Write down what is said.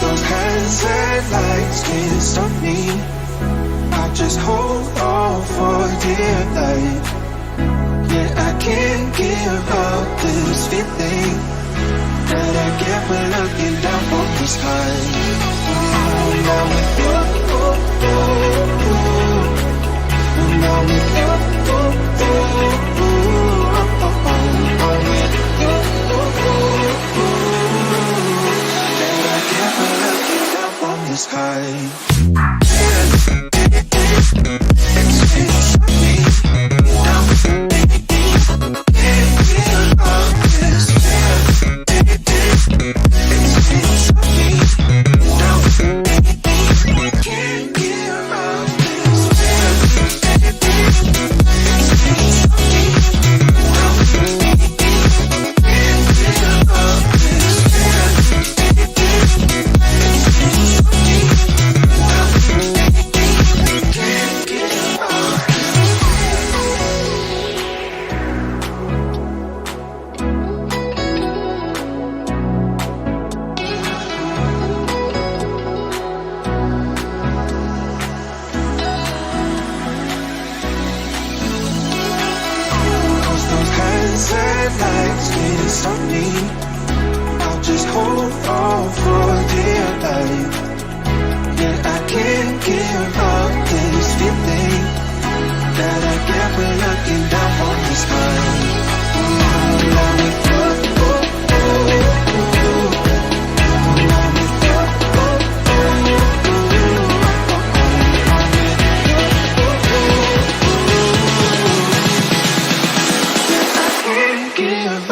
Those hands and lights can't stop me. I just hold on for dear life. Yeah, I can't give up this feeling that I get when looking down from the sky. Now with you, now with you, I'm with you. The sky. I'll just hold on for dear life. Yeah, I can't give up this feeling that I get when looking down from the sky. Now with you, give